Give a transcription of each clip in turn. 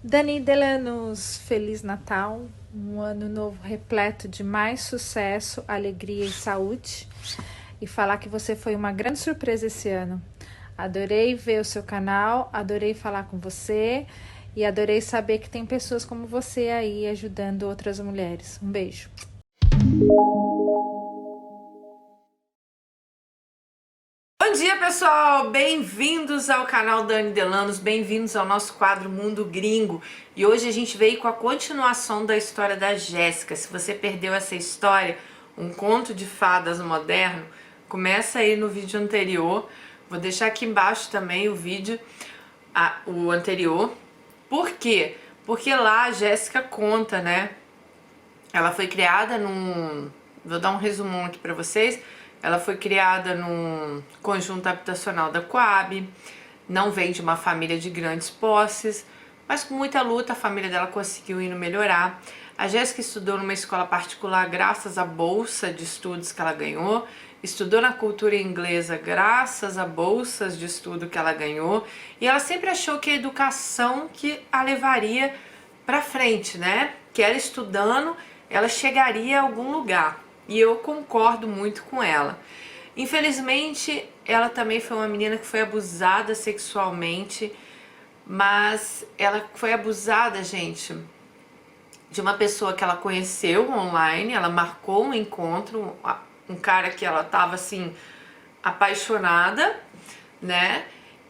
Dani Delanos, Feliz Natal, um ano novo repleto de mais sucesso, alegria e saúde. E falar que você foi uma grande surpresa esse ano. Adorei ver o seu canal, adorei falar com você e adorei saber que tem pessoas como você aí ajudando outras mulheres. Um beijo. Bom dia, pessoal! Bem-vindos ao canal Dani Delanos, bem-vindos ao nosso quadro Mundo Gringo. E hoje a gente veio com a continuação da história da Jéssica. Se você perdeu essa história, um conto de fadas moderno, começa aí no vídeo anterior. Vou deixar aqui embaixo também o vídeo, o anterior. Por quê? Porque lá a Jéssica conta, né? Ela foi criada num... Vou dar um resumão aqui pra vocês. Ela foi criada num conjunto habitacional da Coab, não vem de uma família de grandes posses, mas com muita luta a família dela conseguiu ir melhorar. A Jéssica estudou numa escola particular graças à bolsa de estudos que ela ganhou, estudou na cultura inglesa graças a bolsas de estudo que ela ganhou, e ela sempre achou que a educação que a levaria para frente, né? Que ela estudando, ela chegaria a algum lugar. E eu concordo muito com ela. Infelizmente, ela também foi uma menina que foi abusada sexualmente, mas ela foi abusada, gente, de uma pessoa que ela conheceu online. Ela marcou um encontro, um cara que ela tava assim apaixonada, né?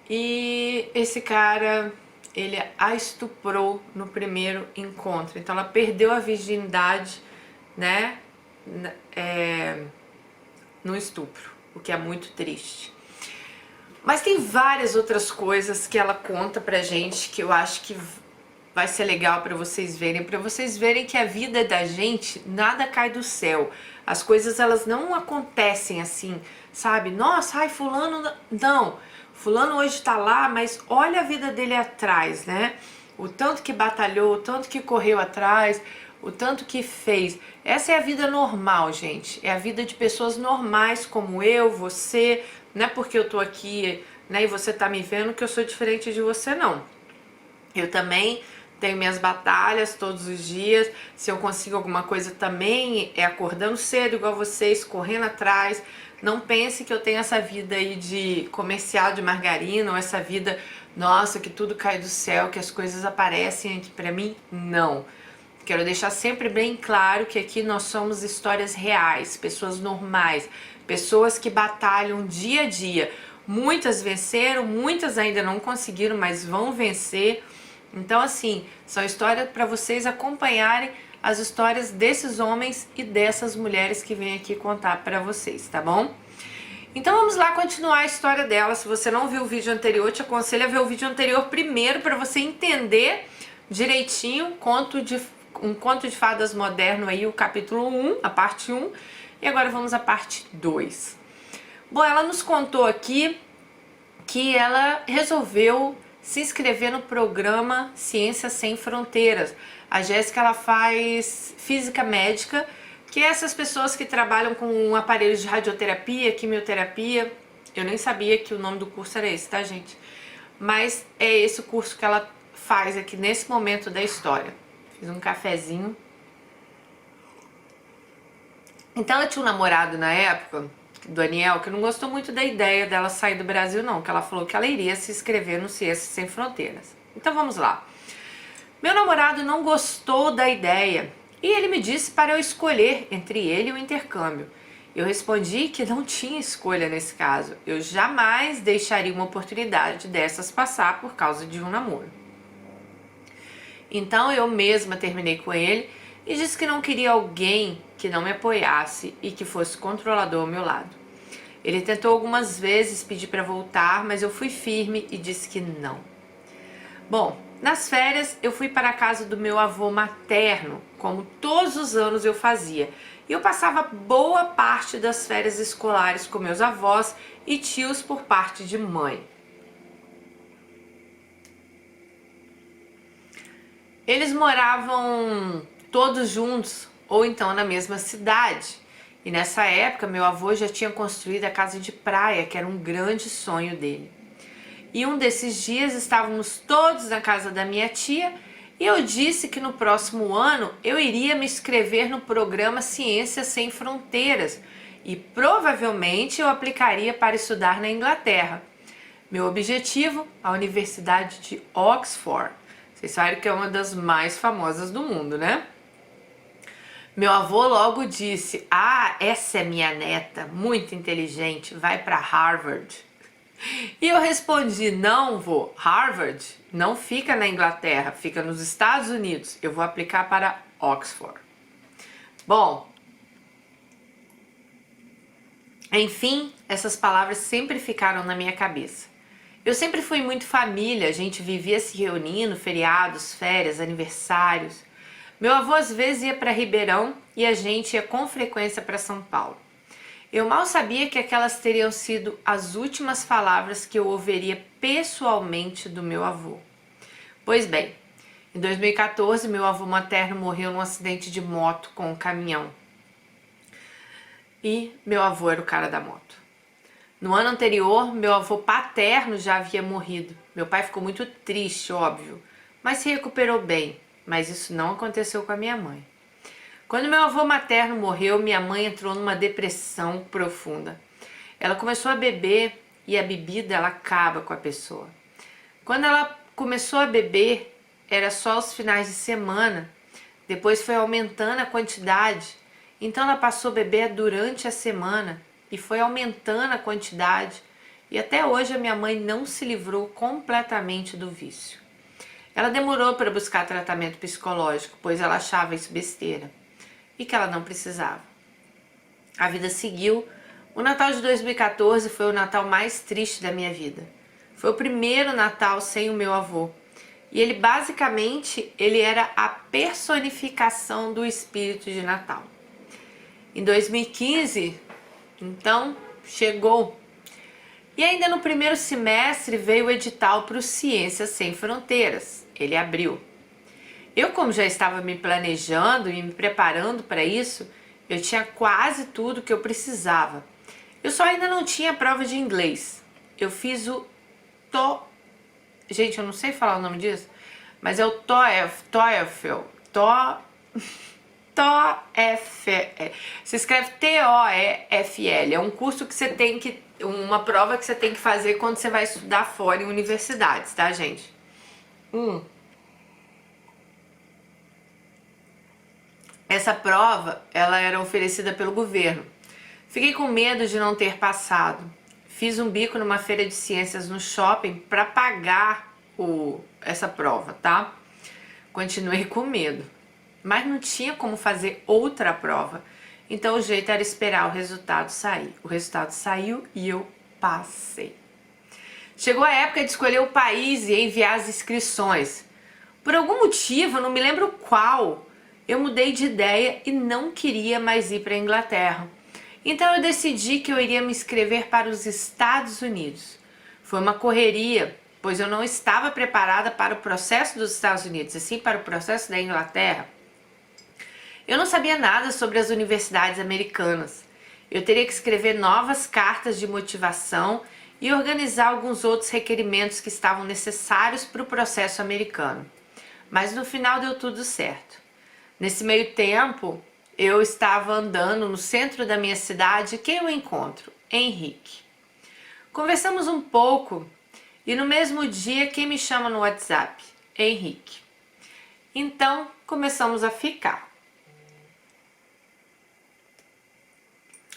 E esse cara, ele a estuprou no primeiro encontro. Então ela perdeu a virgindade, né? No estupro, o que é muito triste. Mas tem várias outras coisas que ela conta pra gente que eu acho que vai ser legal pra vocês verem que a vida da gente nada cai do céu. As coisas elas não acontecem assim, sabe? Nossa, ai, fulano não. Fulano hoje tá lá, mas olha a vida dele atrás, né? O tanto que batalhou, o tanto que correu atrás, o tanto que fez. Essa é a vida normal, gente. É a vida de pessoas normais como eu, você. Não é porque eu tô aqui, né, e você tá me vendo que eu sou diferente de você, não. Eu também tenho minhas batalhas todos os dias. Se eu consigo alguma coisa também, é acordando cedo igual vocês, correndo atrás. Não pense que eu tenho essa vida aí de comercial de margarina, ou essa vida, nossa, que tudo cai do céu, que as coisas aparecem aqui pra mim. Não. Quero deixar sempre bem claro que aqui nós somos histórias reais, pessoas normais, pessoas que batalham dia a dia. Muitas venceram, muitas ainda não conseguiram, mas vão vencer. Então, assim, são histórias para vocês acompanharem as histórias desses homens e dessas mulheres que vêm aqui contar para vocês, tá bom? Então vamos lá continuar a história dela. Se você não viu o vídeo anterior, eu te aconselho a ver o vídeo anterior primeiro para você entender direitinho um conto de fadas moderno aí, o capítulo 1, a parte 1, e agora vamos à parte 2. Bom, ela nos contou aqui que ela resolveu se inscrever no programa Ciências Sem Fronteiras. A Jéssica, ela faz física médica, que é essas pessoas que trabalham com aparelhos de radioterapia, quimioterapia. Eu nem sabia que o nome do curso era esse, tá, gente? Mas é esse o curso que ela faz aqui nesse momento da história. Fiz um cafezinho. Então ela tinha um namorado na época, do Daniel, que não gostou muito da ideia dela sair do Brasil não, que ela falou que ela iria se inscrever no Ciências Sem Fronteiras. Então vamos lá. Meu namorado não gostou da ideia e ele me disse para eu escolher entre ele e o intercâmbio. Eu respondi que não tinha escolha nesse caso. Eu jamais deixaria uma oportunidade dessas passar por causa de um namoro. Então eu mesma terminei com ele e disse que não queria alguém que não me apoiasse e que fosse controlador ao meu lado. Ele tentou algumas vezes pedir para voltar, mas eu fui firme e disse que não. Bom, nas férias eu fui para a casa do meu avô materno, como todos os anos eu fazia. E eu passava boa parte das férias escolares com meus avós e tios por parte de mãe. Eles moravam todos juntos ou então na mesma cidade. E nessa época meu avô já tinha construído a casa de praia, que era um grande sonho dele. E um desses dias estávamos todos na casa da minha tia E eu disse que no próximo ano eu iria me inscrever no programa Ciências Sem Fronteiras e provavelmente eu aplicaria para estudar na Inglaterra. Meu objetivo, a Universidade de Oxford. Vocês sabem que é uma das mais famosas do mundo, né? Meu avô logo disse: "Ah, essa é minha neta, muito inteligente, vai para Harvard." E eu respondi: "Não, vô, Harvard não fica na Inglaterra, fica nos Estados Unidos. Eu vou aplicar para Oxford." Bom, enfim, essas palavras sempre ficaram na minha cabeça. Eu sempre fui muito família, a gente vivia se reunindo, feriados, férias, aniversários. Meu avô às vezes ia para Ribeirão e a gente ia com frequência para São Paulo. Eu mal sabia que aquelas teriam sido as últimas palavras que eu ouviria pessoalmente do meu avô. Pois bem, em 2014 meu avô materno morreu num acidente de moto com um caminhão. E meu avô era o cara da moto. No ano anterior, meu avô paterno já havia morrido. Meu pai ficou muito triste, óbvio, mas se recuperou bem. Mas isso não aconteceu com a minha mãe. Quando meu avô materno morreu, minha mãe entrou numa depressão profunda. Ela começou a beber e a bebida ela acaba com a pessoa. Quando ela começou a beber, era só os finais de semana. Depois foi aumentando a quantidade. Então ela passou a beber durante a semana e foi aumentando a quantidade. E até hoje a minha mãe não se livrou completamente do vício. Ela demorou para buscar tratamento psicológico, pois ela achava isso besteira e que ela não precisava. A vida seguiu. O Natal de 2014 foi o Natal mais triste da minha vida. Foi o primeiro Natal sem o meu avô. E ele basicamente era a personificação do espírito de Natal. Em 2015, então, chegou. E ainda no primeiro semestre veio o edital para o Ciências Sem Fronteiras. Ele abriu. Eu, como já estava me planejando e me preparando para isso, eu tinha quase tudo que eu precisava. Eu só ainda não tinha prova de inglês. Eu fiz o Gente, eu não sei falar o nome disso, mas é o TOEFL. Se escreve TOEFL. É um curso que você tem que... uma prova que você tem que fazer quando você vai estudar fora em universidades, tá, gente? Essa prova, ela era oferecida pelo governo. Fiquei com medo de não ter passado. Fiz um bico numa feira de ciências no shopping para pagar essa prova, tá? Continuei com medo, mas não tinha como fazer outra prova. Então o jeito era esperar o resultado sair. O resultado saiu e eu passei. Chegou a época de escolher o país e enviar as inscrições. Por algum motivo, não me lembro qual, eu mudei de ideia e não queria mais ir para a Inglaterra. Então eu decidi que eu iria me inscrever para os Estados Unidos. Foi uma correria, pois eu não estava preparada para o processo dos Estados Unidos, e sim para o processo da Inglaterra. Eu não sabia nada sobre as universidades americanas. Eu teria que escrever novas cartas de motivação e organizar alguns outros requerimentos que estavam necessários para o processo americano. Mas no final deu tudo certo. Nesse meio tempo, eu estava andando no centro da minha cidade. Quem eu encontro? Henrique. Conversamos um pouco e no mesmo dia quem me chama no WhatsApp? Henrique. Então começamos a ficar.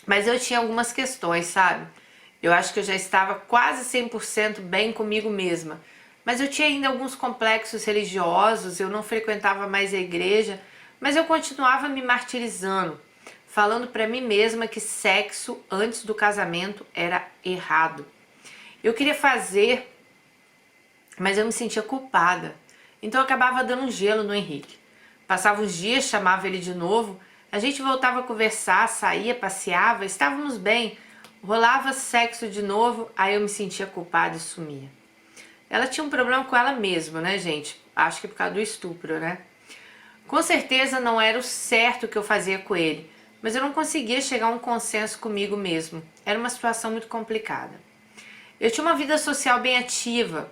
Mas eu tinha algumas questões, sabe? Eu acho que eu já estava quase 100% bem comigo mesma. Mas eu tinha ainda alguns complexos religiosos, eu não frequentava mais a igreja, mas eu continuava me martirizando, falando para mim mesma que sexo antes do casamento era errado. Eu queria fazer, mas eu me sentia culpada. Então eu acabava dando um gelo no Henrique. Passava uns dias, chamava ele de novo, a gente voltava a conversar, saía, passeava, estávamos bem, rolava sexo de novo, aí eu me sentia culpada e sumia. Ela tinha um problema com ela mesma, né, gente? Acho que por causa do estupro, né? Com certeza não era o certo que eu fazia com ele, mas eu não conseguia chegar a um consenso comigo mesmo. Era uma situação muito complicada. Eu tinha uma vida social bem ativa,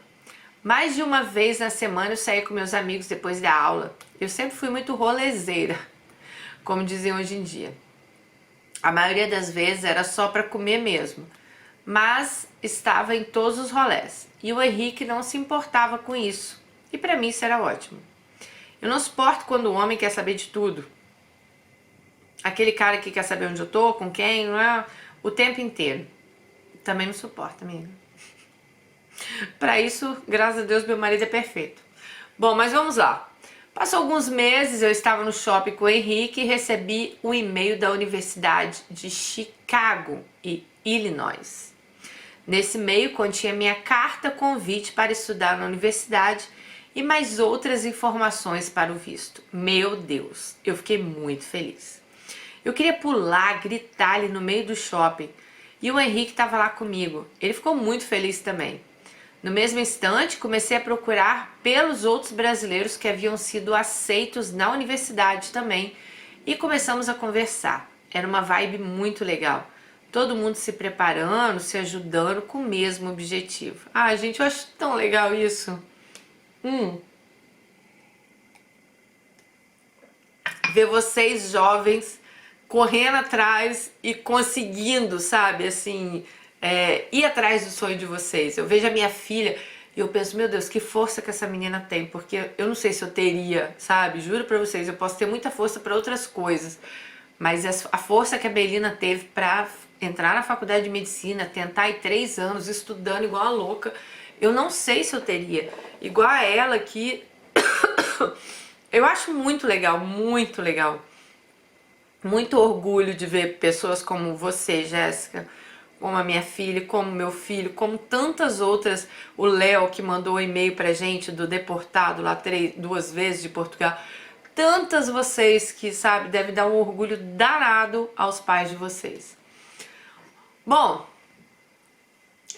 Mais de uma vez na semana eu saía com meus amigos depois da aula. Eu sempre fui muito rolezeira, como dizem hoje em dia. A maioria das vezes era só para comer mesmo, mas estava em todos os rolés. E o Henrique não se importava com isso. E para mim isso era ótimo. Eu não suporto quando o homem quer saber de tudo. Aquele cara que quer saber onde eu tô, com quem, não é? O tempo inteiro. Também não suporto, amiga. Para isso, graças a Deus, meu marido é perfeito. Bom, mas vamos lá. Passou alguns meses, eu estava no shopping com o Henrique e recebi um e-mail da Universidade de Chicago, e Illinois. Nesse e-mail continha minha carta convite para estudar na universidade e mais outras informações para o visto. Meu Deus, eu fiquei muito feliz. Eu queria pular, gritar ali no meio do shopping e o Henrique estava lá comigo. Ele ficou muito feliz também. No mesmo instante, comecei a procurar pelos outros brasileiros que haviam sido aceitos na universidade também e começamos a conversar. Era uma vibe muito legal. Todo mundo se preparando, se ajudando com o mesmo objetivo. Ah, gente, eu acho tão legal isso. Ver vocês jovens correndo atrás e conseguindo, sabe, assim, ir atrás do sonho de vocês. Eu vejo a minha filha e eu penso, meu Deus, que força que essa menina tem, porque eu não sei se eu teria, sabe, juro pra vocês, eu posso ter muita força pra outras coisas, mas a força que a Belina teve pra entrar na faculdade de medicina, tentar ir 3 anos estudando igual a louca, eu não sei se eu teria, igual a ela aqui. Eu acho muito legal, muito legal. Muito orgulho de ver pessoas como você, Jéssica, como a minha filha, como meu filho, como tantas outras. O Léo, que mandou um e-mail pra gente do deportado lá 2 vezes de Portugal. Tantas vocês que, sabe, devem dar um orgulho danado aos pais de vocês. Bom,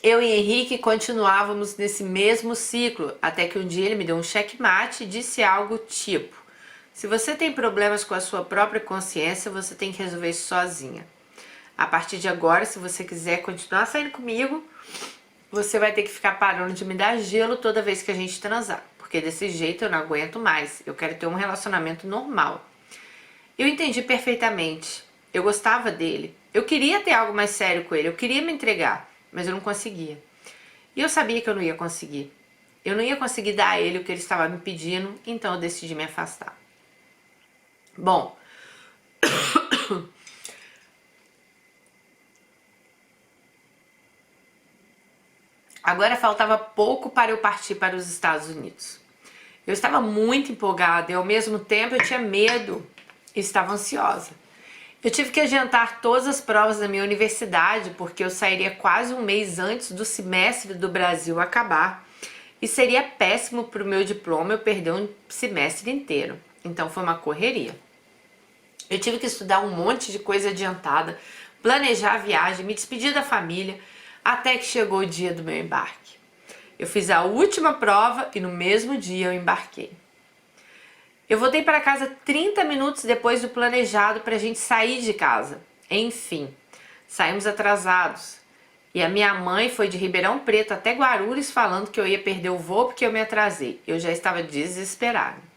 eu e Henrique continuávamos nesse mesmo ciclo, até que um dia ele me deu um checkmate e disse algo tipo: se você tem problemas com a sua própria consciência, você tem que resolver isso sozinha. A partir de agora, se você quiser continuar saindo comigo, você vai ter que ficar parando de me dar gelo toda vez que a gente transar, porque desse jeito eu não aguento mais, eu quero ter um relacionamento normal. Eu entendi perfeitamente, eu gostava dele, eu queria ter algo mais sério com ele, eu queria me entregar, mas eu não conseguia. E eu sabia que eu não ia conseguir. Eu não ia conseguir dar a ele o que ele estava me pedindo, então eu decidi me afastar. Bom, agora faltava pouco para eu partir para os Estados Unidos. Eu estava muito empolgada e ao mesmo tempo eu tinha medo e estava ansiosa. Eu tive que adiantar todas as provas da minha universidade porque eu sairia quase um mês antes do semestre do Brasil acabar e seria péssimo para o meu diploma eu perder um semestre inteiro. Então foi uma correria. Eu tive que estudar um monte de coisa adiantada, planejar a viagem, me despedir da família, até que chegou o dia do meu embarque. Eu fiz a última prova e no mesmo dia eu embarquei. Eu voltei para casa 30 minutos depois do planejado para a gente sair de casa. Enfim, saímos atrasados. E a minha mãe foi de Ribeirão Preto até Guarulhos falando que eu ia perder o voo porque eu me atrasei. Eu já estava desesperada.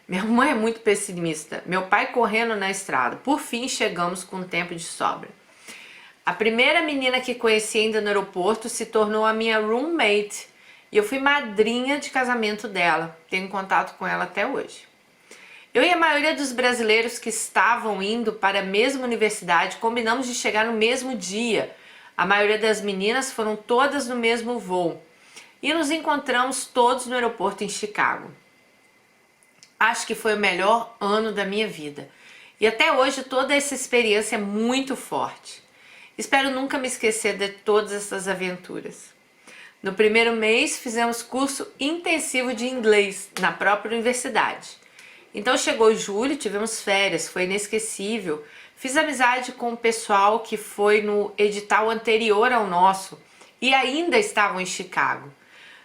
Minha mãe é muito pessimista, meu pai correndo na estrada. Por fim, chegamos com tempo de sobra. A primeira menina que conheci ainda no aeroporto se tornou a minha roommate e eu fui madrinha de casamento dela. Tenho contato com ela até hoje. Eu e a maioria dos brasileiros que estavam indo para a mesma universidade combinamos de chegar no mesmo dia. A maioria das meninas foram todas no mesmo voo e nos encontramos todos no aeroporto em Chicago. Acho que foi o melhor ano da minha vida. E até hoje toda essa experiência é muito forte. Espero nunca me esquecer de todas essas aventuras. No primeiro mês fizemos curso intensivo de inglês na própria universidade. Então chegou julho, tivemos férias, foi inesquecível. Fiz amizade com o pessoal que foi no edital anterior ao nosso e ainda estavam em Chicago.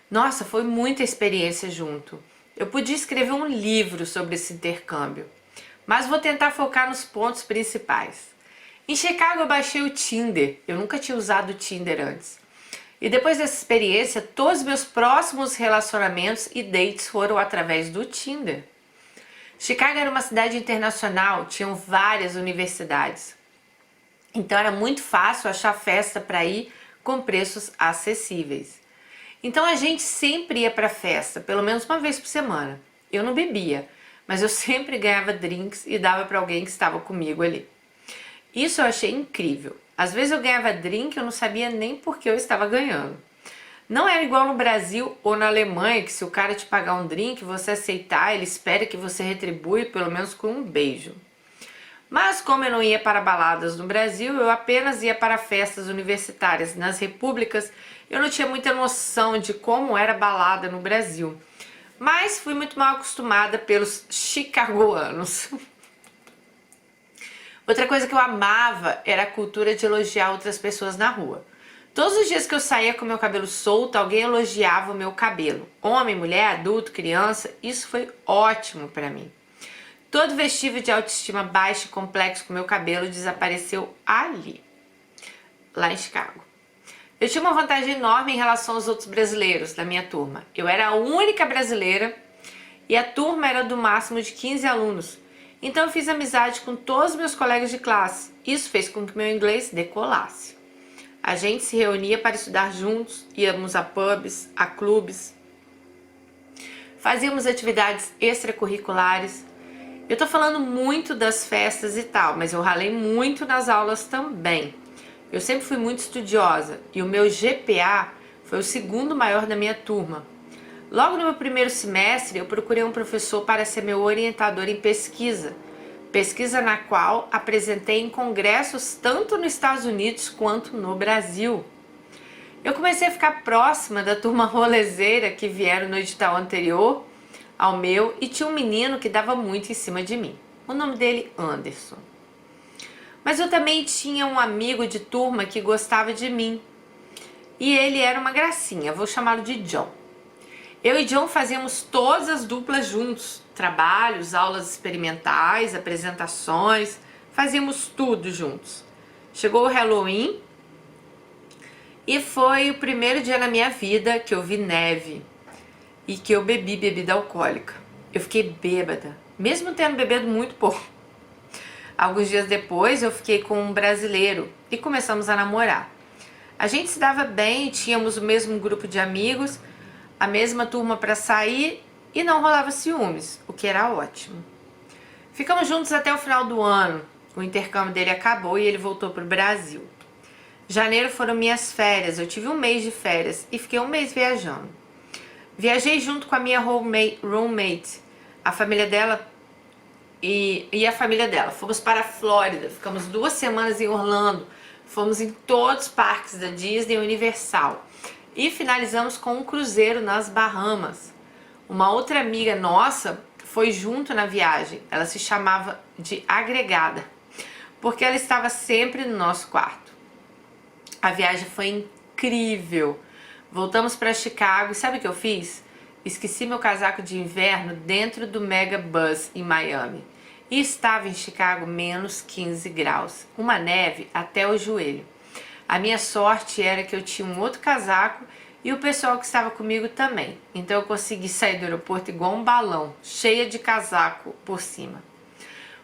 Nossa, foi muita experiência junto. Eu podia escrever um livro sobre esse intercâmbio, mas vou tentar focar nos pontos principais. Em Chicago eu baixei o Tinder, eu nunca tinha usado o Tinder antes. E depois dessa experiência, todos os meus próximos relacionamentos e dates foram através do Tinder. Chicago era uma cidade internacional, tinham várias universidades. Então era muito fácil achar festa para ir com preços acessíveis. Então a gente sempre ia para festa, pelo menos uma vez por semana. Eu não bebia, mas eu sempre ganhava drinks e dava para alguém que estava comigo ali. Isso eu achei incrível. Às vezes eu ganhava drink e eu não sabia nem por que eu estava ganhando. Não era igual no Brasil ou na Alemanha, que se o cara te pagar um drink, você aceitar, ele espera que você retribui pelo menos com um beijo. Mas como eu não ia para baladas no Brasil, eu apenas ia para festas universitárias nas repúblicas, eu não tinha muita noção de como era balada no Brasil. Mas fui muito mal acostumada pelos chicagoanos. Outra coisa que eu amava era a cultura de elogiar outras pessoas na rua. Todos os dias que eu saía com meu cabelo solto, alguém elogiava o meu cabelo. Homem, mulher, adulto, criança, isso foi ótimo para mim. Todo vestível de autoestima baixa e complexo com meu cabelo desapareceu ali, lá em Chicago. Eu tinha uma vantagem enorme em relação aos outros brasileiros da minha turma. Eu era a única brasileira e a turma era do máximo de 15 alunos. Então eu fiz amizade com todos os meus colegas de classe. Isso fez com que meu inglês decolasse. A gente se reunia para estudar juntos, íamos a pubs, a clubes, fazíamos atividades extracurriculares. Eu tô falando muito das festas e tal, mas eu ralei muito nas aulas também. Eu sempre fui muito estudiosa e o meu GPA foi o segundo maior da minha turma. Logo no meu primeiro semestre, eu procurei um professor para ser meu orientador em pesquisa. Pesquisa na qual apresentei em congressos tanto nos Estados Unidos quanto no Brasil. Eu comecei a ficar próxima da turma rolezeira que vieram no edital anterior ao meu e tinha um menino que dava muito em cima de mim. O nome dele, Anderson. Mas eu também tinha um amigo de turma que gostava de mim. E ele era uma gracinha, vou chamá-lo de John. Eu e John fazíamos todas as duplas juntos. Trabalhos, aulas experimentais, apresentações. Fazíamos tudo juntos. Chegou o Halloween e foi o primeiro dia na minha vida que eu vi neve. E que eu bebi bebida alcoólica. Eu fiquei bêbada, mesmo tendo bebido muito pouco. Alguns dias depois eu fiquei com um brasileiro e começamos a namorar. A gente se dava bem, tínhamos o mesmo grupo de amigos, a mesma turma para sair e não rolava ciúmes, o que era ótimo. Ficamos juntos até o final do ano. O intercâmbio dele acabou e ele voltou para o Brasil. Janeiro foram minhas férias, eu tive um mês de férias e fiquei um mês viajando. Viajei junto com a minha roommate, a família dela e a família dela. Fomos para a Flórida, ficamos 2 semanas em Orlando, fomos em todos os parques da Disney e Universal. E finalizamos com um cruzeiro nas Bahamas. Uma outra amiga nossa foi junto na viagem, ela se chamava de agregada, porque ela estava sempre no nosso quarto. A viagem foi incrível. Voltamos para Chicago e sabe o que eu fiz? Esqueci meu casaco de inverno dentro do Mega Bus em Miami. E estava em Chicago menos 15 graus, uma neve até o joelho. A minha sorte era que eu tinha um outro casaco e o pessoal que estava comigo também. Então eu consegui sair do aeroporto igual um balão, cheia de casaco por cima.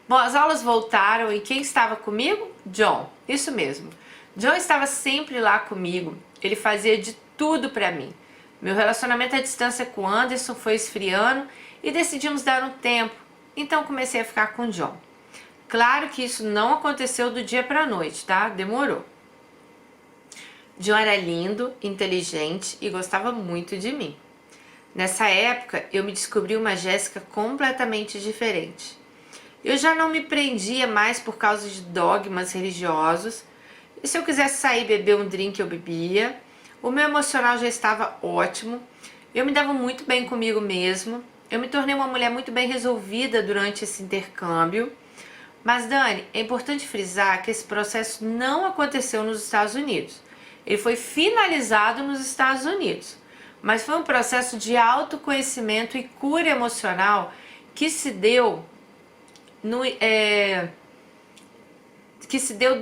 Bom, as aulas voltaram e quem estava comigo? John, isso mesmo. John estava sempre lá comigo, ele fazia de tudo para mim. Meu relacionamento à distância com Anderson foi esfriando e decidimos dar um tempo, então comecei a ficar com John. Claro que isso não aconteceu do dia para a noite, tá? Demorou. John era lindo, inteligente e gostava muito de mim. Nessa época, eu me descobri uma Jéssica completamente diferente. Eu já não me prendia mais por causa de dogmas religiosos, e se eu quisesse sair e beber um drink, eu bebia. O meu emocional já estava ótimo, eu me dava muito bem comigo mesmo, eu me tornei uma mulher muito bem resolvida durante esse intercâmbio. Mas Dani, é importante frisar que esse processo não aconteceu nos Estados Unidos. Ele foi finalizado nos Estados Unidos, mas foi um processo de autoconhecimento e cura emocional que se deu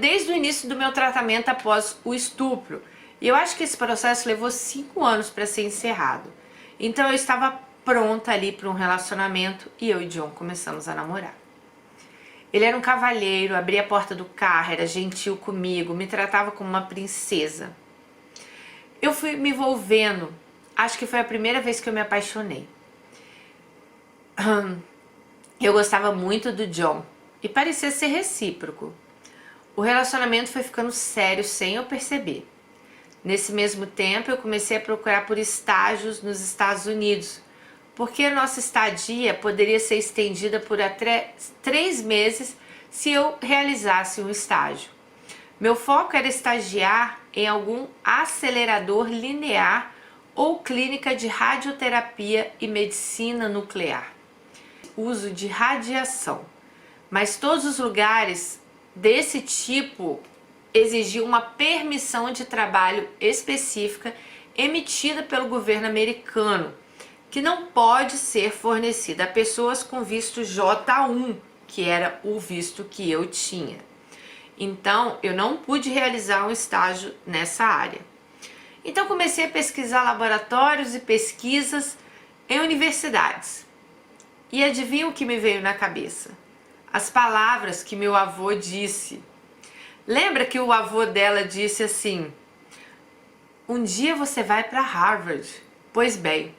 desde o início do meu tratamento após o estupro E eu acho que esse processo levou 5 anos para ser encerrado. Então eu estava pronta ali para um relacionamento e eu e John começamos a namorar. Ele era um cavalheiro, abria a porta do carro, era gentil comigo, me tratava como uma princesa. Eu fui me envolvendo, acho que foi a primeira vez que eu me apaixonei. Eu gostava muito do John e parecia ser recíproco. O relacionamento foi ficando sério sem eu perceber. Nesse mesmo tempo eu comecei a procurar por estágios nos Estados Unidos, porque a nossa estadia poderia ser estendida por até 3 meses se eu realizasse um estágio. Meu foco era estagiar em algum acelerador linear ou clínica de radioterapia e medicina nuclear. Uso de radiação, mas todos os lugares desse tipo exigiam uma permissão de trabalho específica emitida pelo governo americano, que não pode ser fornecida a pessoas com visto J1, que era o visto que eu tinha. Então, eu não pude realizar um estágio nessa área. Então, comecei a pesquisar laboratórios e pesquisas em universidades. E adivinha o que me veio na cabeça? As palavras que meu avô disse. Lembra que o avô dela disse assim: um dia você vai para Harvard. Pois bem,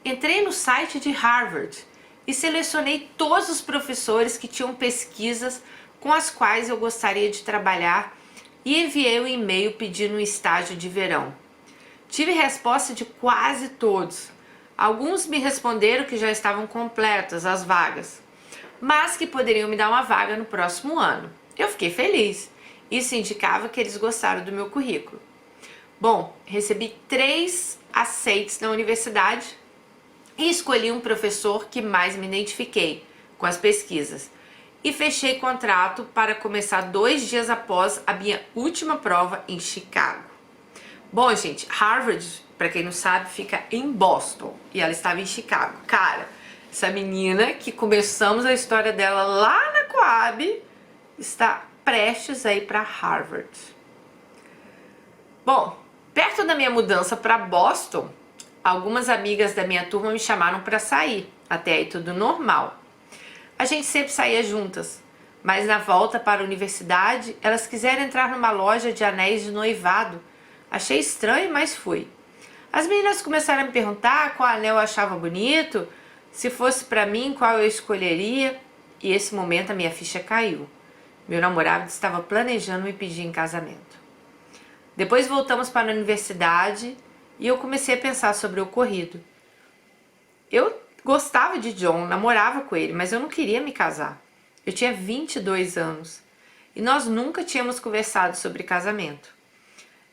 entrei no site de Harvard e selecionei todos os professores que tinham pesquisas com as quais eu gostaria de trabalhar e enviei um e-mail pedindo um estágio de verão. Tive resposta de quase todos. Alguns me responderam que já estavam completas as vagas, mas que poderiam me dar uma vaga no próximo ano. Eu fiquei feliz. Isso indicava que eles gostaram do meu currículo. Bom, recebi 3 aceites na universidade e escolhi um professor que mais me identifiquei com as pesquisas. E fechei contrato para começar 2 dias após a minha última prova em Chicago. Bom, gente, Harvard, para quem não sabe, fica em Boston e ela estava em Chicago. Cara, essa menina que começamos a história dela lá na Coab está prestes a ir para Harvard. Bom, perto da minha mudança para Boston, algumas amigas da minha turma me chamaram para sair. Até aí tudo normal. A gente sempre saía juntas, mas na volta para a universidade, elas quiseram entrar numa loja de anéis de noivado. Achei estranho, mas fui. As meninas começaram a me perguntar qual anel eu achava bonito, se fosse para mim, qual eu escolheria, e esse momento a minha ficha caiu. Meu namorado estava planejando me pedir em casamento. Depois voltamos para a universidade e eu comecei a pensar sobre o ocorrido. Eu gostava de John, namorava com ele, mas eu não queria me casar. Eu tinha 22 anos e nós nunca tínhamos conversado sobre casamento.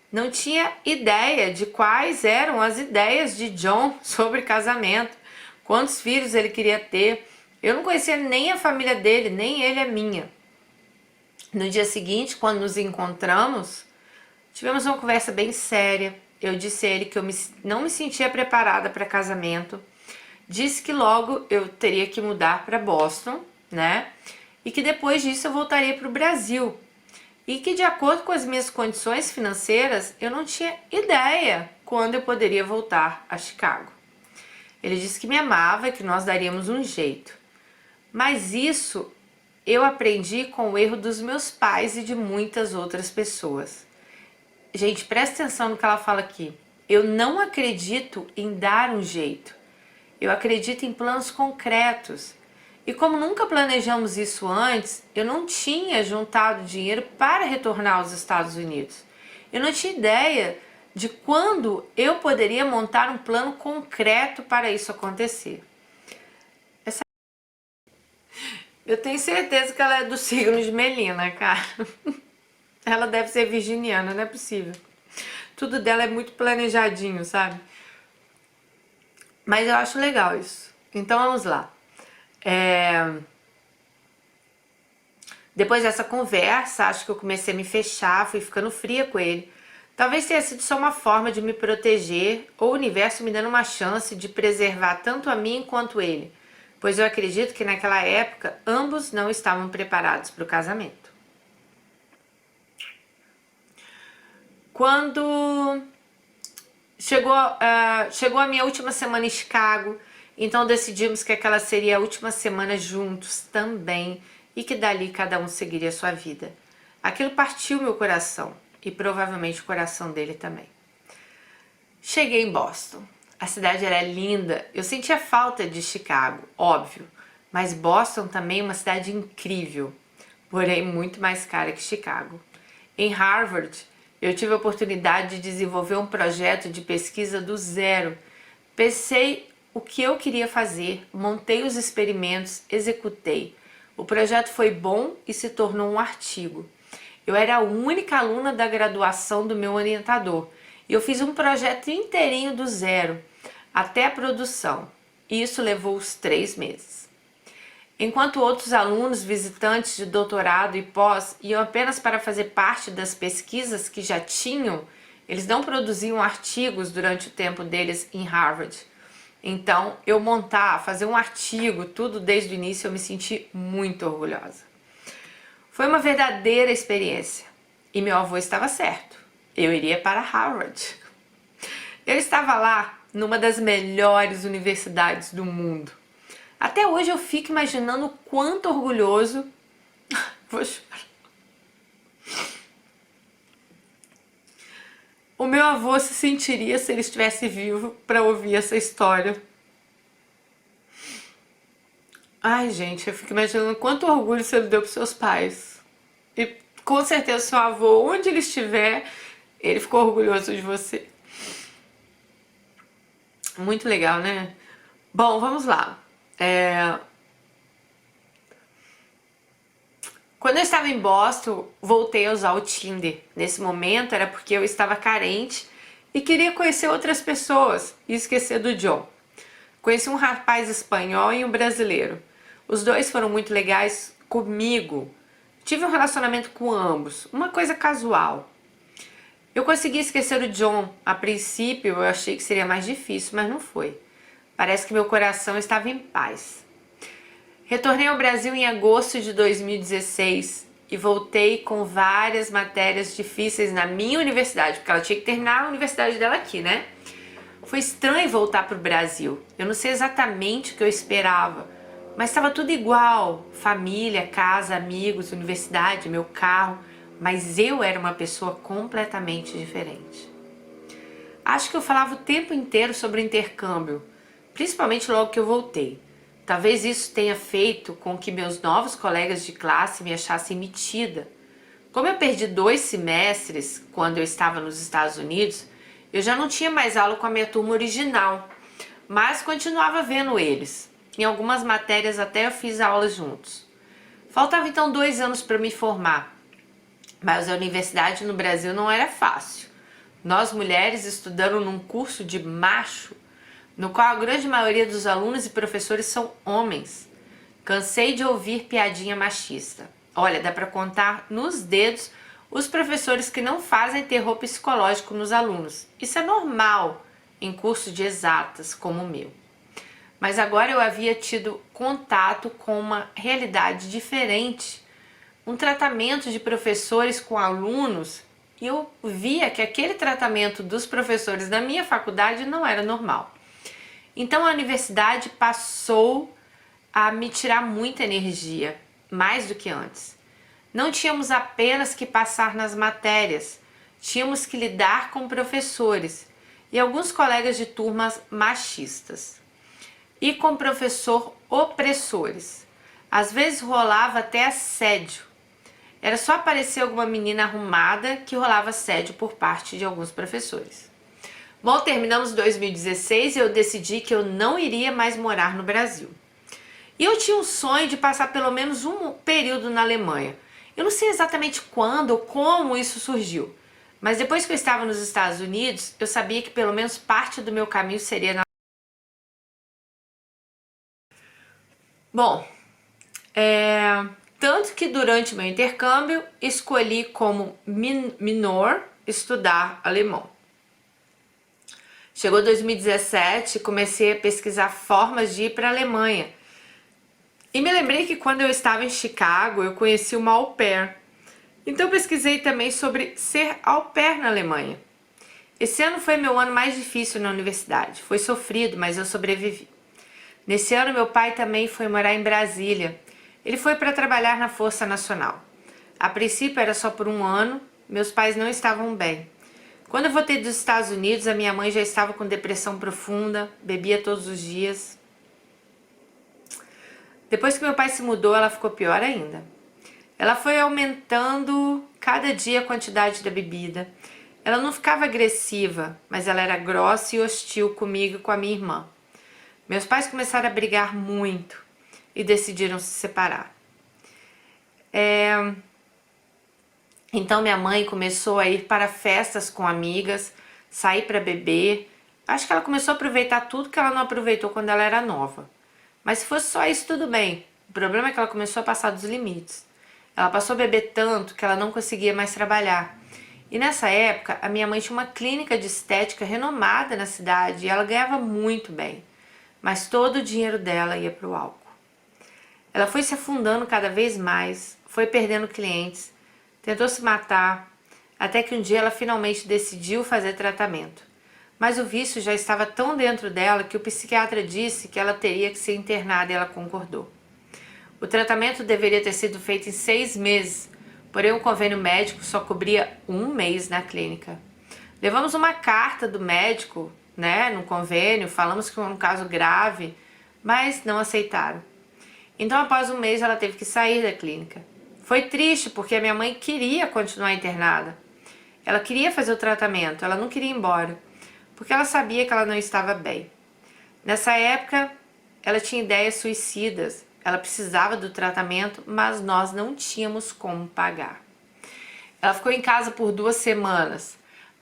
Não tinha ideia de quais eram as ideias de John sobre casamento, quantos filhos ele queria ter. Eu não conhecia nem a família dele, nem ele a minha. No dia seguinte, quando nos encontramos, tivemos uma conversa bem séria. Eu disse a ele que eu não me sentia preparada para casamento. Disse que logo eu teria que mudar para Boston, né? E que depois disso eu voltaria para o Brasil. E que, de acordo com as minhas condições financeiras, eu não tinha ideia quando eu poderia voltar a Chicago. Ele disse que me amava e que nós daríamos um jeito. Mas isso eu aprendi com o erro dos meus pais e de muitas outras pessoas. Gente, presta atenção no que ela fala aqui. Eu não acredito em dar um jeito. Eu acredito em planos concretos. E como nunca planejamos isso antes, eu não tinha juntado dinheiro para retornar aos Estados Unidos. Eu não tinha ideia de quando eu poderia montar um plano concreto para isso acontecer. Eu tenho certeza que ela é do signo de Melina, cara. Ela deve ser virginiana, não é possível. Tudo dela é muito planejadinho, sabe? Mas eu acho legal isso. Então vamos lá. Depois dessa conversa, acho que eu comecei a me fechar, fui ficando fria com ele. Talvez tenha sido só uma forma de me proteger, ou o universo me dando uma chance de preservar tanto a mim quanto ele, pois eu acredito que naquela época ambos não estavam preparados para o casamento. Quando chegou a minha última semana em Chicago, então decidimos que aquela seria a última semana juntos também e que dali cada um seguiria a sua vida. Aquilo partiu meu coração e provavelmente o coração dele também. Cheguei em Boston. A cidade era linda, eu sentia falta de Chicago, óbvio, mas Boston também é uma cidade incrível, porém muito mais cara que Chicago. Em Harvard, eu tive a oportunidade de desenvolver um projeto de pesquisa do zero. Pensei o que eu queria fazer, montei os experimentos, executei. O projeto foi bom e se tornou um artigo. Eu era a única aluna da graduação do meu orientador e eu fiz um projeto inteirinho do zero, até a produção. E isso levou os 3 meses. Enquanto outros alunos visitantes de doutorado e pós iam apenas para fazer parte das pesquisas que já tinham, eles não produziam artigos durante o tempo deles em Harvard. Então, fazer um artigo, tudo desde o início, eu me senti muito orgulhosa. Foi uma verdadeira experiência. E meu avô estava certo. Eu iria para Harvard. Eu estava lá numa das melhores universidades do mundo. Até hoje eu fico imaginando o quanto orgulhoso... Vou chorar. O meu avô se sentiria se ele estivesse vivo para ouvir essa história. Ai, gente, eu fico imaginando quanto orgulho você deu para seus pais. E com certeza seu avô, onde ele estiver, ele ficou orgulhoso de você. Muito legal, né? Bom, vamos lá. Quando eu estava em Boston, voltei a usar o Tinder. Nesse momento era porque eu estava carente e queria conhecer outras pessoas e esquecer do John. Conheci um rapaz espanhol e um brasileiro. Os dois foram muito legais comigo. Tive um relacionamento com ambos, uma coisa casual. Eu consegui esquecer o John. A princípio eu achei que seria mais difícil, mas não foi. Parece que meu coração estava em paz. Retornei ao Brasil em agosto de 2016 e voltei com várias matérias difíceis na minha universidade, porque ela tinha que terminar a universidade dela aqui, né? Foi estranho voltar para o Brasil. Eu não sei exatamente o que eu esperava, mas estava tudo igual. Família, casa, amigos, universidade, meu carro. Mas eu era uma pessoa completamente diferente. Acho que eu falava o tempo inteiro sobre intercâmbio, principalmente logo que eu voltei. Talvez isso tenha feito com que meus novos colegas de classe me achassem metida. Como eu perdi 2 semestres quando eu estava nos Estados Unidos, eu já não tinha mais aula com a minha turma original, mas continuava vendo eles. Em algumas matérias até eu fiz aulas juntos. Faltava então 2 anos para me formar, mas a universidade no Brasil não era fácil. Nós mulheres estudando num curso de macho, no qual a grande maioria dos alunos e professores são homens. Cansei de ouvir piadinha machista. Olha, dá para contar nos dedos os professores que não fazem terror psicológico nos alunos. Isso é normal em curso de exatas como o meu. Mas agora eu havia tido contato com uma realidade diferente, um tratamento de professores com alunos, e eu via que aquele tratamento dos professores da minha faculdade não era normal. Então a universidade passou a me tirar muita energia, mais do que antes. Não tínhamos apenas que passar nas matérias, tínhamos que lidar com professores e alguns colegas de turmas machistas. E com professor opressores. Às vezes rolava até assédio. Era só aparecer alguma menina arrumada que rolava assédio por parte de alguns professores. Bom, terminamos 2016 e eu decidi que eu não iria mais morar no Brasil. E eu tinha um sonho de passar pelo menos um período na Alemanha. Eu não sei exatamente quando ou como isso surgiu, mas depois que eu estava nos Estados Unidos, eu sabia que pelo menos parte do meu caminho seria na... Bom, tanto que durante meu intercâmbio escolhi como minor estudar alemão. Chegou 2017 e comecei a pesquisar formas de ir para a Alemanha. E me lembrei que quando eu estava em Chicago, eu conheci uma au pair. Então pesquisei também sobre ser au pair na Alemanha. Esse ano foi meu ano mais difícil na universidade. Foi sofrido, mas eu sobrevivi. Nesse ano meu pai também foi morar em Brasília. Ele foi para trabalhar na Força Nacional. A princípio era só por um ano, meus pais não estavam bem. Quando eu voltei dos Estados Unidos, a minha mãe já estava com depressão profunda, bebia todos os dias. Depois que meu pai se mudou, ela ficou pior ainda. Ela foi aumentando cada dia a quantidade da bebida. Ela não ficava agressiva, mas ela era grossa e hostil comigo e com a minha irmã. Meus pais começaram a brigar muito e decidiram se separar. Então minha mãe começou a ir para festas com amigas, sair para beber. Acho que ela começou a aproveitar tudo que ela não aproveitou quando ela era nova. Mas se fosse só isso, tudo bem. O problema é que ela começou a passar dos limites. Ela passou a beber tanto que ela não conseguia mais trabalhar. E nessa época, a minha mãe tinha uma clínica de estética renomada na cidade e ela ganhava muito bem. Mas todo o dinheiro dela ia para o álcool. Ela foi se afundando cada vez mais, foi perdendo clientes, tentou se matar, até que um dia ela finalmente decidiu fazer tratamento. Mas o vício já estava tão dentro dela que o psiquiatra disse que ela teria que ser internada e ela concordou. O tratamento deveria ter sido feito em 6 meses, porém o convênio médico só cobria 1 mês na clínica. Levamos uma carta do médico, no convênio, falamos que era um caso grave, mas não aceitaram. Então após 1 mês ela teve que sair da clínica. Foi triste porque a minha mãe queria continuar internada. Ela queria fazer o tratamento, ela não queria ir embora, porque ela sabia que ela não estava bem. Nessa época, ela tinha ideias suicidas, ela precisava do tratamento, mas nós não tínhamos como pagar. Ela ficou em casa por 2 semanas.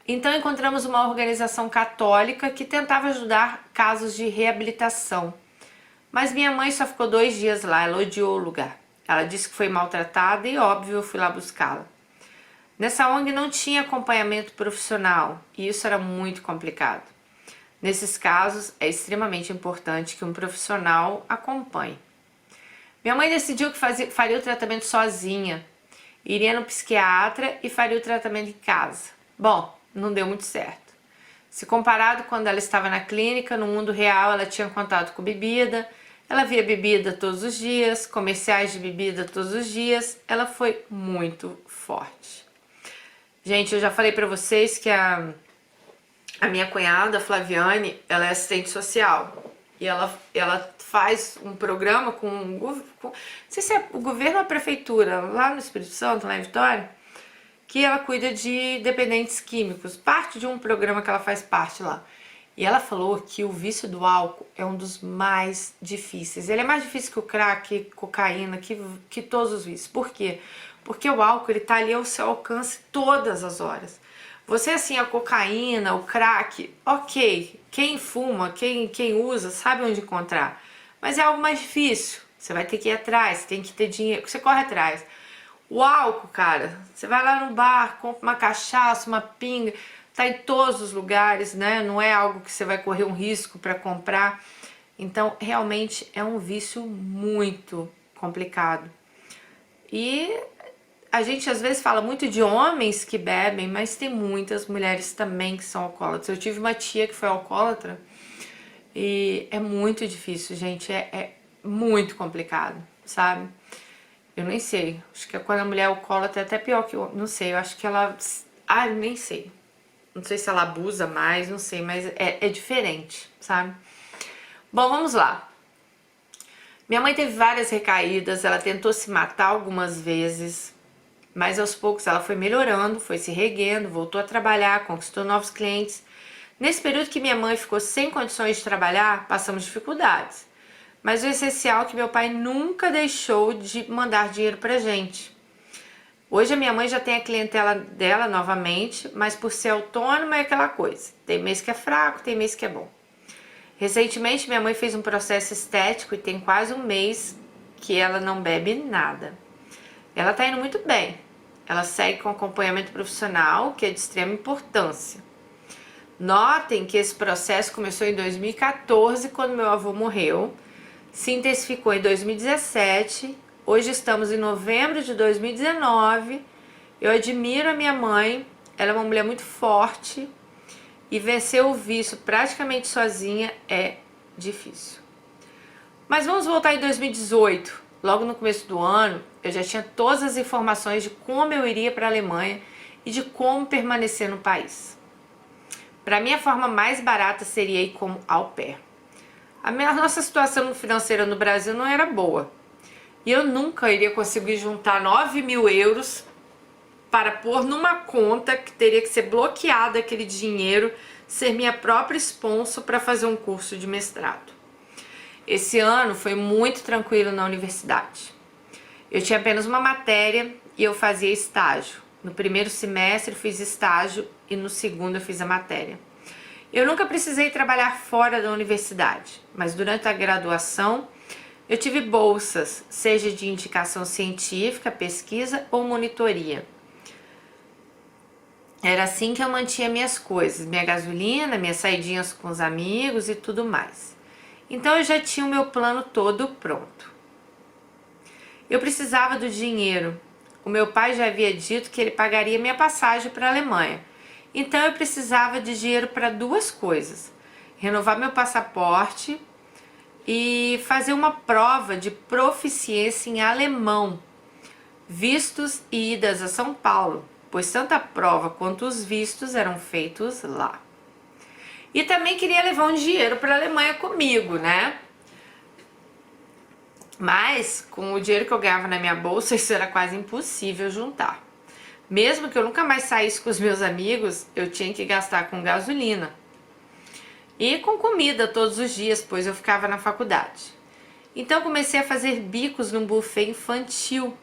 Então encontramos uma organização católica que tentava ajudar casos de reabilitação. Mas minha mãe só ficou 2 dias lá, ela odiou o lugar. Ela disse que foi maltratada e, óbvio, eu fui lá buscá-la. Nessa ONG não tinha acompanhamento profissional e isso era muito complicado. Nesses casos, é extremamente importante que um profissional acompanhe. Minha mãe decidiu que faria o tratamento sozinha, iria no psiquiatra e faria o tratamento em casa. Bom, não deu muito certo. Se comparado quando ela estava na clínica, no mundo real ela tinha contato com bebida, ela via bebida todos os dias, comerciais de bebida todos os dias, ela foi muito forte. Gente, eu já falei pra vocês que a minha cunhada, a Flaviane, ela é assistente social e ela faz um programa não sei se é o governo ou a prefeitura, lá no Espírito Santo, lá em Vitória, que ela cuida de dependentes químicos, parte de um programa que ela faz parte lá. E ela falou que o vício do álcool é um dos mais difíceis. Ele é mais difícil que o crack, cocaína, que todos os vícios. Por quê? Porque o álcool, ele tá ali ao seu alcance todas as horas. Você, assim, a cocaína, o crack, ok. Quem fuma, quem usa, sabe onde encontrar. Mas é algo mais difícil. Você vai ter que ir atrás, você tem que ter dinheiro, você corre atrás. O álcool, cara, você vai lá no bar, compra uma cachaça, uma pinga, tá em todos os lugares, né? Não é algo que você vai correr um risco para comprar. Então, realmente é um vício muito complicado. E a gente às vezes fala muito de homens que bebem, mas tem muitas mulheres também que são alcoólatras. Eu tive uma tia que foi alcoólatra e é muito difícil, gente. É muito complicado, sabe? Eu nem sei. Acho que quando a mulher é alcoólatra é até pior que eu. Não sei, eu acho que ela. Ah, eu nem sei. Não sei se ela abusa mais, não sei, mas é diferente, sabe? Bom, vamos lá. Minha mãe teve várias recaídas, ela tentou se matar algumas vezes, mas aos poucos ela foi melhorando, foi se reguendo, voltou a trabalhar, conquistou novos clientes. Nesse período que minha mãe ficou sem condições de trabalhar, passamos dificuldades. Mas o essencial é que meu pai nunca deixou de mandar dinheiro pra gente. Hoje a minha mãe já tem a clientela dela novamente, mas por ser autônoma é aquela coisa. Tem mês que é fraco, tem mês que é bom. Recentemente minha mãe fez um processo estético e tem quase 1 mês que ela não bebe nada. Ela tá indo muito bem. Ela segue com acompanhamento profissional, que é de extrema importância. Notem que esse processo começou em 2014, quando meu avô morreu. Se intensificou em 2017, hoje estamos em novembro de 2019 Eu admiro a minha mãe, ela é uma mulher muito forte e vencer o vício praticamente sozinha é difícil. Mas vamos voltar em 2018. Logo no começo do ano, eu já tinha todas as informações de como eu iria para a Alemanha e de como permanecer no país. Para mim, a forma mais barata seria ir como au pair. A nossa situação financeira no Brasil não era boa. E eu nunca iria conseguir juntar 9.000 euros para pôr numa conta que teria que ser bloqueada aquele dinheiro, ser minha própria sponsor para fazer um curso de mestrado. Esse ano foi muito tranquilo na universidade. Eu tinha apenas uma matéria e eu fazia estágio. No primeiro semestre eu fiz estágio e no segundo eu fiz a matéria. Eu nunca precisei trabalhar fora da universidade, mas durante a graduação eu tive bolsas, seja de indicação científica, pesquisa ou monitoria. Era assim que eu mantinha minhas coisas, minha gasolina, minhas saidinhas com os amigos e tudo mais. Então eu já tinha o meu plano todo pronto. Eu precisava do dinheiro. O meu pai já havia dito que ele pagaria minha passagem para a Alemanha. Então eu precisava de dinheiro para duas coisas: renovar meu passaporte e fazer uma prova de proficiência em alemão, vistos e idas a São Paulo, pois tanto a prova quanto os vistos eram feitos lá. E também queria levar um dinheiro para a Alemanha comigo, né? Mas com o dinheiro que eu ganhava na minha bolsa, isso era quase impossível juntar. Mesmo que eu nunca mais saísse com os meus amigos, eu tinha que gastar com gasolina e com comida todos os dias, pois eu ficava na faculdade. Então comecei a fazer bicos num buffet infantil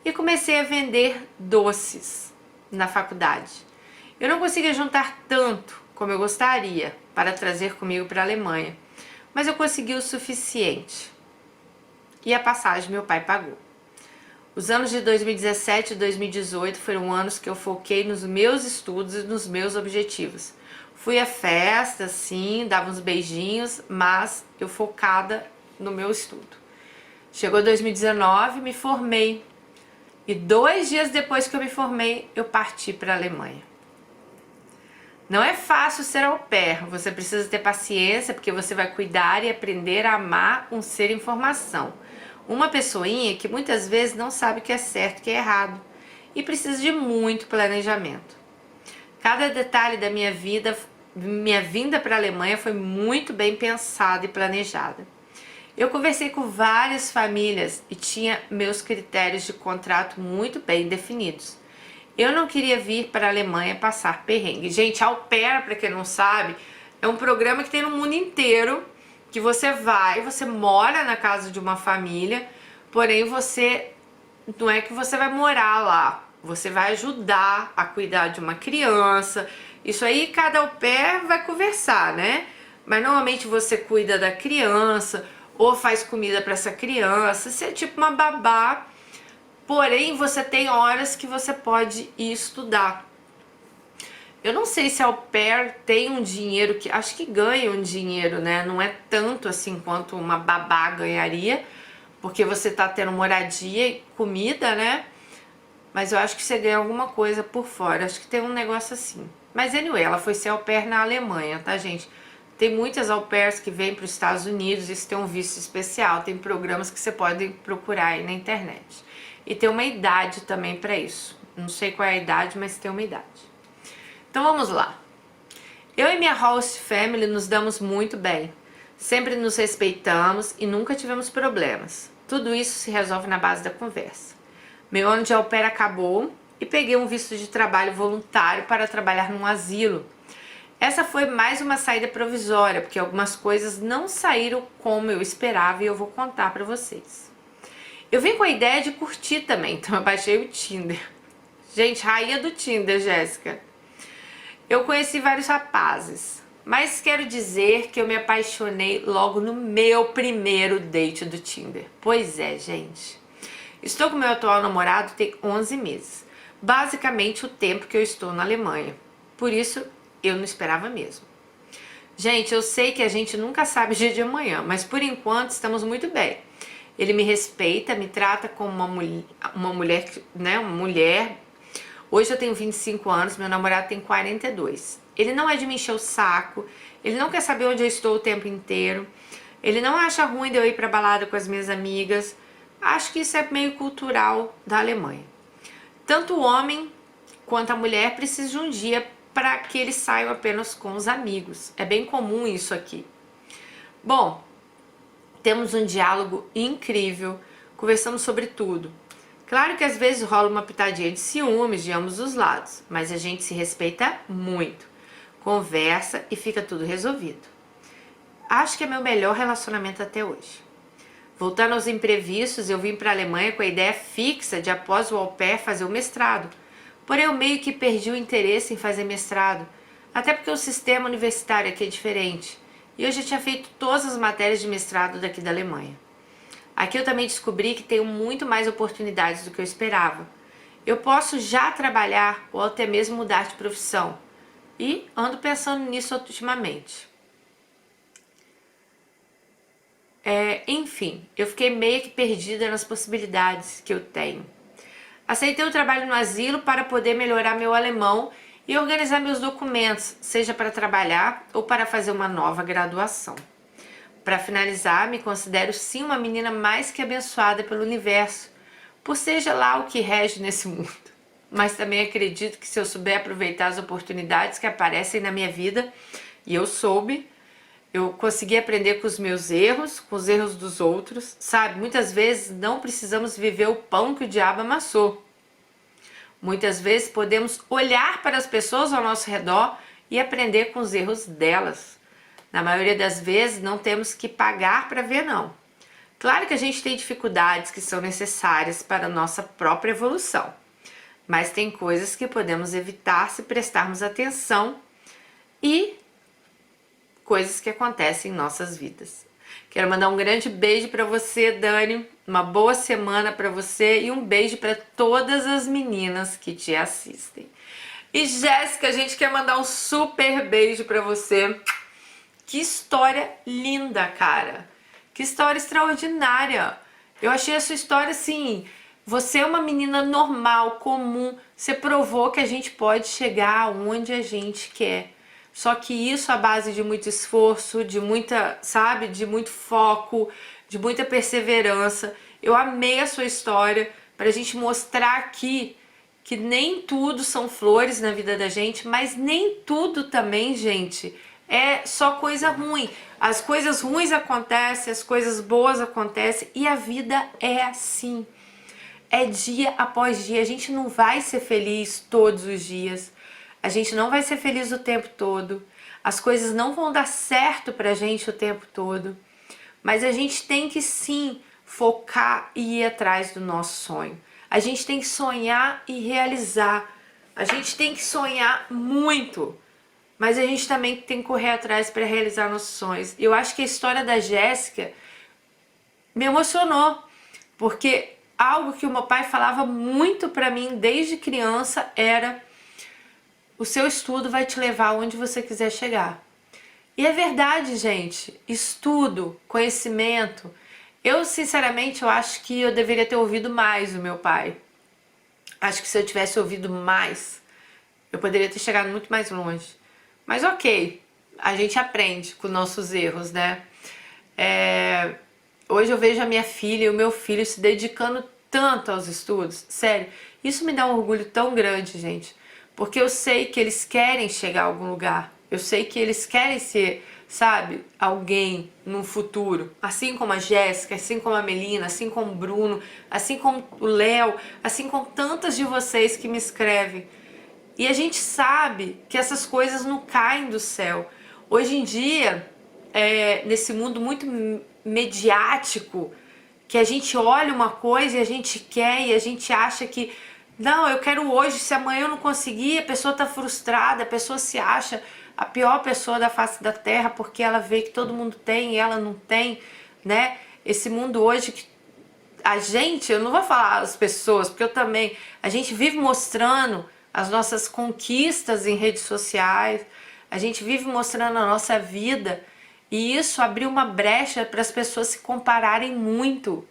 e comecei a vender doces na faculdade. Eu não conseguia juntar tanto como eu gostaria para trazer comigo para a Alemanha, mas eu consegui o suficiente. E a passagem meu pai pagou. Os anos de 2017 e 2018 foram anos que eu foquei nos meus estudos e nos meus objetivos. Fui à festa, sim, dava uns beijinhos, mas eu focada no meu estudo. Chegou 2019, me formei. E 2 dias depois que eu me formei, eu parti para a Alemanha. Não é fácil ser au pair, você precisa ter paciência porque você vai cuidar e aprender a amar um ser em formação. Uma pessoinha que muitas vezes não sabe o que é certo e o que é errado e precisa de muito planejamento. Cada detalhe da minha vinda para a Alemanha foi muito bem pensada e planejada. Eu conversei com várias famílias e tinha meus critérios de contrato muito bem definidos. Eu não queria vir para a Alemanha passar perrengue. Gente, au pair, para quem não sabe, é um programa que tem no mundo inteiro, que você mora na casa de uma família, porém não é que você vai morar lá, você vai ajudar a cuidar de uma criança. Isso aí cada au pair vai conversar, né? Mas normalmente você cuida da criança ou faz comida para essa criança, você é tipo uma babá, porém você tem horas que você pode ir estudar. Eu não sei se a au pair tem um dinheiro que... Acho que ganha um dinheiro, né? Não é tanto assim quanto uma babá ganharia, porque você tá tendo moradia e comida, né? Mas eu acho que você ganha alguma coisa por fora. Acho que tem um negócio assim. Mas anyway, ela foi ser au pair na Alemanha, tá, gente? Tem muitas au pairs que vêm para os Estados Unidos, isso tem um visto especial, tem programas que você pode procurar aí na internet. E tem uma idade também para isso. Não sei qual é a idade, mas tem uma idade. Então vamos lá. Eu e minha host family nos damos muito bem. Sempre nos respeitamos e nunca tivemos problemas. Tudo isso se resolve na base da conversa. Meu ano de au pair acabou e peguei um visto de trabalho voluntário para trabalhar num asilo. Essa foi mais uma saída provisória, porque algumas coisas não saíram como eu esperava e eu vou contar para vocês. Eu vim com a ideia de curtir também, então eu baixei o Tinder. Gente, rainha do Tinder, Jéssica. Eu conheci vários rapazes, mas quero dizer que eu me apaixonei logo no meu primeiro date do Tinder. Pois é, gente. Estou com meu atual namorado tem 11 meses. Basicamente o tempo que eu estou na Alemanha. Por isso, eu não esperava mesmo. Gente, eu sei que a gente nunca sabe o dia de amanhã, mas por enquanto estamos muito bem. Ele me respeita, me trata como uma mulher, né, uma mulher, Hoje eu tenho 25 anos, meu namorado tem 42. Ele não é de me encher o saco, ele não quer saber onde eu estou o tempo inteiro, ele não acha ruim de eu ir pra balada com as minhas amigas. Acho que isso é meio cultural da Alemanha. Tanto o homem quanto a mulher precisam de um dia para que eles saiam apenas com os amigos. É bem comum isso aqui. Bom, temos um diálogo incrível, conversamos sobre tudo. Claro que às vezes rola uma pitadinha de ciúmes de ambos os lados, mas a gente se respeita muito, conversa e fica tudo resolvido. Acho que é meu melhor relacionamento até hoje. Voltando aos imprevistos, eu vim para a Alemanha com a ideia fixa de após o au pair fazer o mestrado. Porém, eu meio que perdi o interesse em fazer mestrado, até porque o sistema universitário aqui é diferente. E eu já tinha feito todas as matérias de mestrado daqui da Alemanha. Aqui eu também descobri que tenho muito mais oportunidades do que eu esperava. Eu posso já trabalhar ou até mesmo mudar de profissão. E ando pensando nisso ultimamente. Enfim, eu fiquei meio que perdida nas possibilidades que eu tenho. Aceitei o trabalho no asilo para poder melhorar meu alemão e organizar meus documentos, seja para trabalhar ou para fazer uma nova graduação. Para finalizar, me considero sim uma menina mais que abençoada pelo universo, por seja lá o que rege nesse mundo. Mas também acredito que se eu souber aproveitar as oportunidades que aparecem na minha vida, e eu soube, eu consegui aprender com os meus erros, com os erros dos outros, sabe? Muitas vezes não precisamos viver o pão que o diabo amassou. Muitas vezes podemos olhar para as pessoas ao nosso redor e aprender com os erros delas. Na maioria das vezes não temos que pagar para ver, não. Claro que a gente tem dificuldades que são necessárias para a nossa própria evolução, mas tem coisas que podemos evitar se prestarmos atenção e coisas que acontecem em nossas vidas. Quero mandar um grande beijo para você, Dani, uma boa semana para você e um beijo para todas as meninas que te assistem. E Jéssica, a gente quer mandar um super beijo para você. Que história linda, cara. Que história extraordinária. Eu achei a sua história assim, você é uma menina normal, comum, você provou que a gente pode chegar onde a gente quer. Só que isso à base de muito esforço, de muita, sabe, de muito foco, de muita perseverança. Eu amei a sua história pra gente mostrar aqui que nem tudo são flores na vida da gente, mas nem tudo também, gente, é só coisa ruim. As coisas ruins acontecem, as coisas boas acontecem e a vida é assim. É dia após dia, a gente não vai ser feliz todos os dias. A gente não vai ser feliz o tempo todo, as coisas não vão dar certo pra gente o tempo todo, mas a gente tem que sim focar e ir atrás do nosso sonho. A gente tem que sonhar e realizar, a gente tem que sonhar muito, mas a gente também tem que correr atrás para realizar nossos sonhos. Eu acho que a história da Jéssica me emocionou, porque algo que o meu pai falava muito pra mim desde criança era: o seu estudo vai te levar onde você quiser chegar. E é verdade, gente. Estudo, conhecimento. Eu, sinceramente, eu acho que eu deveria ter ouvido mais o meu pai. Acho que se eu tivesse ouvido mais, eu poderia ter chegado muito mais longe. Mas ok, a gente aprende com nossos erros, né? Hoje eu vejo a minha filha e o meu filho se dedicando tanto aos estudos. Sério, isso me dá um orgulho tão grande, gente. Porque eu sei que eles querem chegar a algum lugar. Eu sei que eles querem ser, sabe, alguém no futuro. Assim como a Jéssica, assim como a Melina, assim como o Bruno, assim como o Léo, assim como tantas de vocês que me escrevem. E a gente sabe que essas coisas não caem do céu. Hoje em dia, nesse mundo muito mediático, que a gente olha uma coisa e a gente quer e a gente acha que não, eu quero hoje, se amanhã eu não conseguir, a pessoa tá frustrada, a pessoa se acha a pior pessoa da face da terra porque ela vê que todo mundo tem e ela não tem, né? Esse mundo hoje que a gente, eu não vou falar as pessoas, porque eu também, a gente vive mostrando as nossas conquistas em redes sociais, a gente vive mostrando a nossa vida e isso abriu uma brecha para as pessoas se compararem muito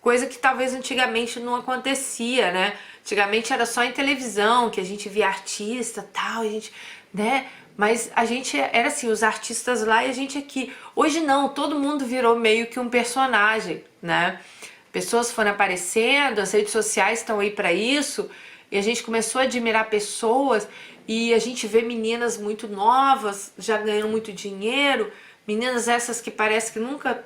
coisa que talvez antigamente não acontecia, né? Antigamente era só em televisão que a gente via artista, tal, a gente, né? Mas a gente era assim, os artistas lá e a gente aqui. Hoje não, todo mundo virou meio que um personagem, né? Pessoas foram aparecendo, as redes sociais estão aí para isso, e a gente começou a admirar pessoas e a gente vê meninas muito novas, já ganhando muito dinheiro, meninas essas que parece que nunca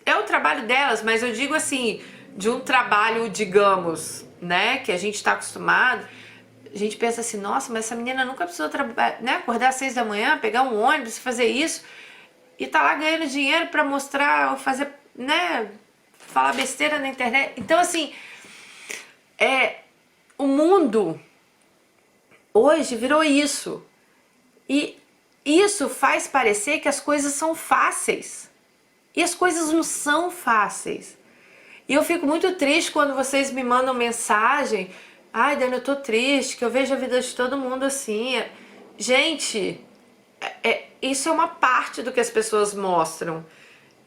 é o trabalho delas, mas eu digo assim, de um trabalho, digamos, né, que a gente está acostumado. A gente pensa assim, nossa, mas essa menina nunca precisou né, acordar às 6 da manhã, pegar um ônibus, fazer isso, e tá lá ganhando dinheiro para mostrar, ou fazer, né, falar besteira na internet. Então, assim, o mundo hoje virou isso. E isso faz parecer que as coisas são fáceis. E as coisas não são fáceis. E eu fico muito triste quando vocês me mandam mensagem. Ai, Dani, eu tô triste, que eu vejo a vida de todo mundo assim. Gente, isso é uma parte do que as pessoas mostram.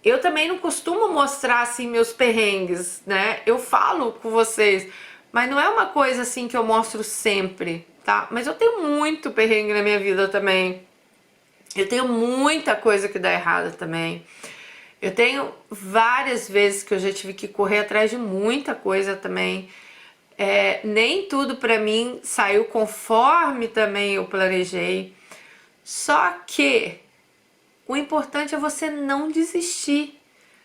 Eu também não costumo mostrar assim meus perrengues, né? Eu falo com vocês, mas não é uma coisa assim que eu mostro sempre, tá? Mas eu tenho muito perrengue na minha vida também. Eu tenho muita coisa que dá errada também. Eu tenho várias vezes que eu já tive que correr atrás de muita coisa também. Nem tudo pra mim saiu conforme também eu planejei. Só que o importante é você não desistir.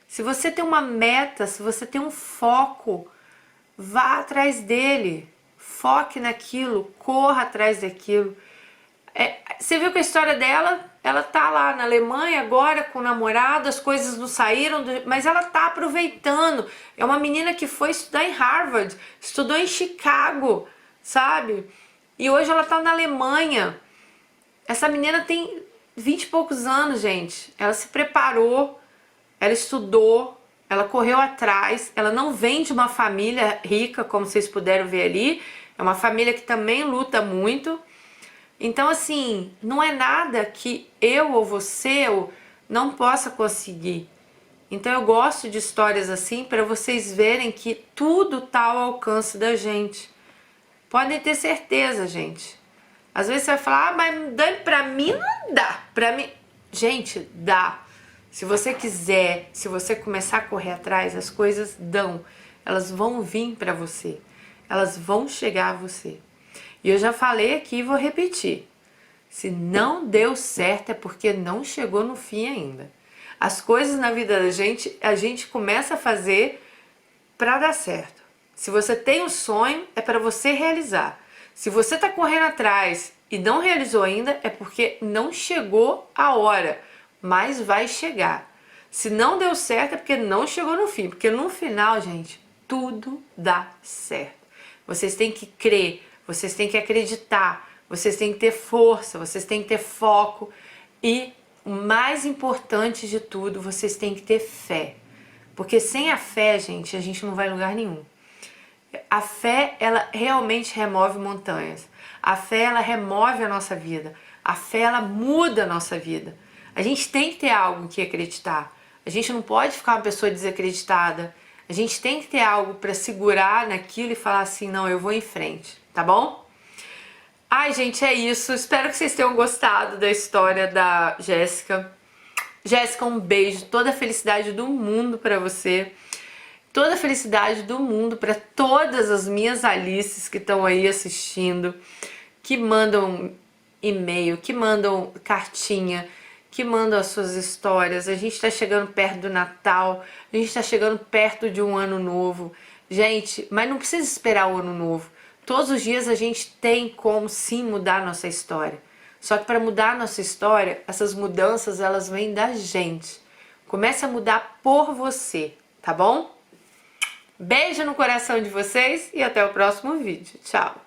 Se você tem uma meta, se você tem um foco, vá atrás dele. Foque naquilo, corra atrás daquilo. Você viu que a história dela, ela tá lá na Alemanha agora com o namorado, as coisas não saíram, mas ela tá aproveitando. É uma menina que foi estudar em Harvard, estudou em Chicago, sabe? E hoje ela tá na Alemanha. Essa menina tem 20 e poucos anos, gente. Ela se preparou, ela estudou, ela correu atrás. Ela não vem de uma família rica, como vocês puderam ver ali. É uma família que também luta muito. Então, assim, não é nada que eu ou você não possa conseguir. Então, eu gosto de histórias assim para vocês verem que tudo está ao alcance da gente. Podem ter certeza, gente. Às vezes você vai falar, mas Dani, pra mim não dá. Pra mim... Gente, dá. Se você quiser, se você começar a correr atrás, as coisas dão. Elas vão vir pra você. Elas vão chegar a você. E eu já falei aqui e vou repetir. Se não deu certo é porque não chegou no fim ainda. As coisas na vida da gente, a gente começa a fazer pra dar certo. Se você tem um sonho, é para você realizar. Se você está correndo atrás e não realizou ainda, é porque não chegou a hora, mas vai chegar. Se não deu certo, é porque não chegou no fim. Porque no final, gente, tudo dá certo. Vocês têm que crer, vocês têm que acreditar, vocês têm que ter força, vocês têm que ter foco. E o mais importante de tudo, vocês têm que ter fé. Porque sem a fé, gente, a gente não vai em lugar nenhum. A fé, ela realmente remove montanhas. A fé, ela remove a nossa vida. A fé, ela muda a nossa vida. A gente tem que ter algo em que acreditar. A gente não pode ficar uma pessoa desacreditada. A gente tem que ter algo para segurar naquilo e falar assim, não, eu vou em frente, tá bom? Ai, gente, é isso. Espero que vocês tenham gostado da história da Jéssica. Jéssica, um beijo, toda a felicidade do mundo para você. Toda a felicidade do mundo para todas as minhas Alices que estão aí assistindo, que mandam e-mail, que mandam cartinha, que mandam as suas histórias. A gente está chegando perto do Natal, a gente está chegando perto de um ano novo. Gente, mas não precisa esperar o ano novo. Todos os dias a gente tem como sim mudar a nossa história. Só que para mudar a nossa história, essas mudanças elas vêm da gente. Comece a mudar por você, tá bom? Beijo no coração de vocês e até o próximo vídeo. Tchau!